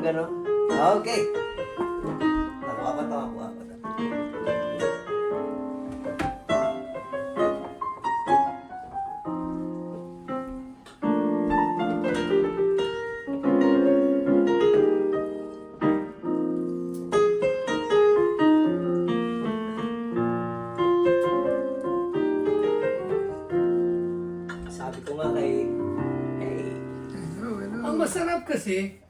ano. Okay. Nakuha ko to. Sabi ko nga kay Ang masarap kasi,